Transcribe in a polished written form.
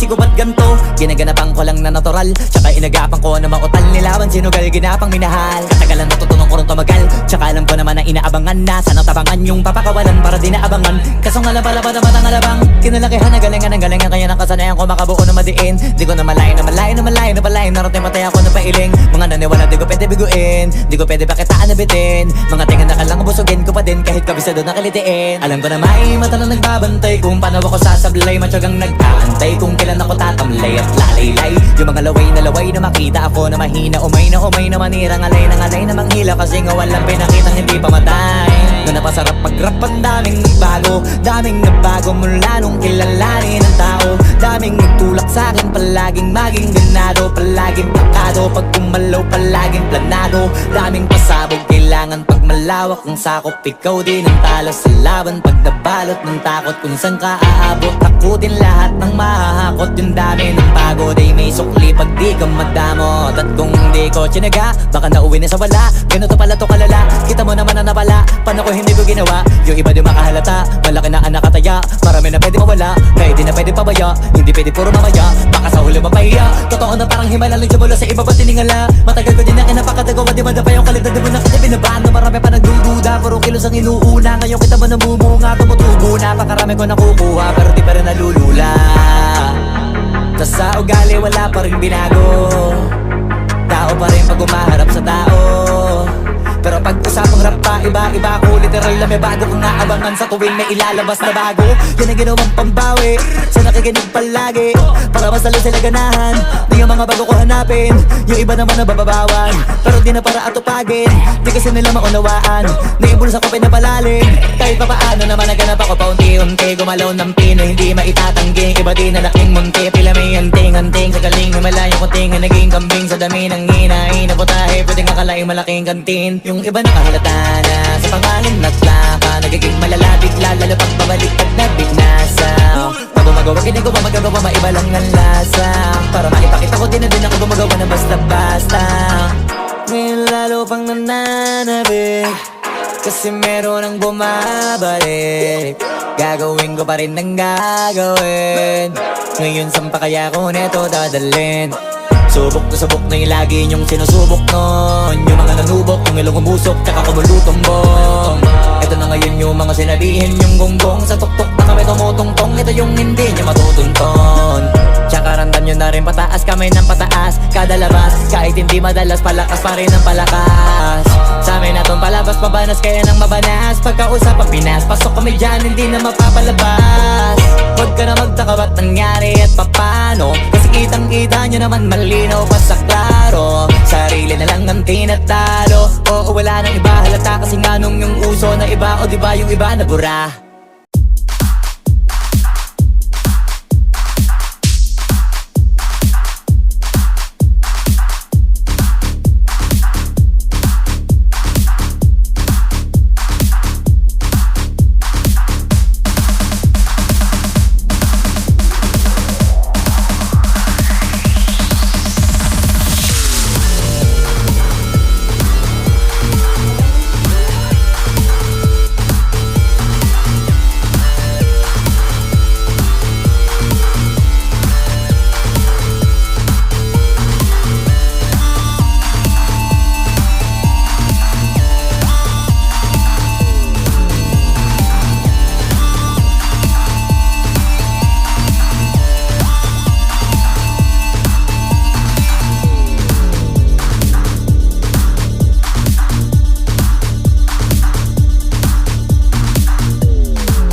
isip ko ba't ganto? Ginaganapan ko lang na natural, tsaka inagapan ko na mautal nilawan sinugal, ginapang minahal. Katagalan natutunan ko rin tumagal, tsaka alam ko naman na inaabangan na sanang tabangan yung papakawalan para di naabangan. Kaso nga lang pala ba naman ang alabang kinalakihan na galingan ng galingan, kaya nakasanayan ko makabuo na madiin. Di ko na malayo na malayo na malayo na palayo, narating matay ako na pailing. Mga naniwala di ko pwede biguin, di ko pwede pakitaan na bitin. Mga tingan na kalang busugin ko pa din kahit kabisado na kalitiin. Alam ko na may mata na nagbabantay kung paano ako sasablay, matyagang nag-aantay kung kailan ako tatamlay at lalaylay. Yung mga laway na makita ako na mahina, umay na manira, ngalay na manghila, kasi nga walang pinakitang hindi pa matay. Na napasarap mag-rap, ang daming nagbago mula nung kilalanin ang tao. Daming nagtulak sa'kin, palaging maging ganado, palaging pakado, pag kumalaw palaging planado. Daming pasabog, kailangan pag malawak ang sakop, ikaw din ang talo sa laban. Pag nabalot ng takot kung saan ka aabot, takutin lahat ng mahahakot. Yung dami ng pagod ay may sukli pag di ka madamot. At kung di ko tsinaga, baka nauwi na sa wala. Ganito pala to kalala, kita mo naman na napala. Paano ko hindi ko ginawa? Yung iba di makahalata, malaki na ang nakataya. Marami na pwede mawala, kaya di na pwede pabaya. Hindi pwede puro mamaya, baka sa huli mapahiya. Totoo na parang himala lang siya mula sa iba ba tiningala. Matagal ko din na kinapakatagawa, di man na pa yung kalidad. Di mo na kita binabahan na marami pa nagdududa, puro kilos ang inuuna. Ngayon kita ba namumunga, tumutubo na. Pakarami ko nakukuha, pero di pa rin nalulula. Tas sa ugali wala pa rin binago, tao pa rin pag umaharap sa tao. Pero pag usapang rap pa, iba ako. Literal na may bago kong naabangan sa tuwing may ilalabas na bago. Yan ang ginawang pambawi sa nakikinig palagi, para mas lalo sila ganahan. Di yung mga bago ko hanapin, yung iba naman nabababawan, pero di na para atupagin. Di kasi nila maunawaan, naimbulsa ko pinapalalim. Kahit pa paano naman naganap ako paunti-unti, gumalaw ng Pinoy, hindi maitatanggi. Iba din na laking munti, pila may hanting-hanting. Sa galing may malayong kunting na naging kambing. Sa dami ng hinahin na putahe, pwedeng akalaing malaking kantin. Yung iba nakahalata na sa pangalan at laka, nagiging malala bigla, lalo pag babaliktad na bignasa. Pag gumagawa, ginagawa, magagawa, maiba lang ang lasa. Para maipakita ko din na din ako gumagawa na basta-basta. Ngayon lalo pang nananabik, kasi meron ang bumabalik. Gagawin ko pa rin ang gagawin. Ngayon saan pa kaya ko neto dadalhin? Subok na yung lagi niyong sinusubok nun. Yung mga nanubok, yung ilong umusok, tsaka kumulutong bong. Ito na ngayon yung mga sinabihin yung gonggong. Sa tuktok na kami tumutungtong, ito yung hindi niya matutunton. Tsaka randam nyo na rin pataas, kamay ng pataas kada labas, kahit hindi madalas, palakas pa rin ang palakas. Sa amin natong palabas, mabanas kaya nang mabanas. Pagkausap ang Pinas, pasok kami dyan, hindi na mapapalabas. Huwag ka na magtaka ba't nangyari at papano, kasi kitang-kita nyo naman malinaw pa sa klaro. Sarili na lang ang tinatalo, oo wala nang iba halata, kasi nga nung yung uso na iba, o diba yung iba nabura.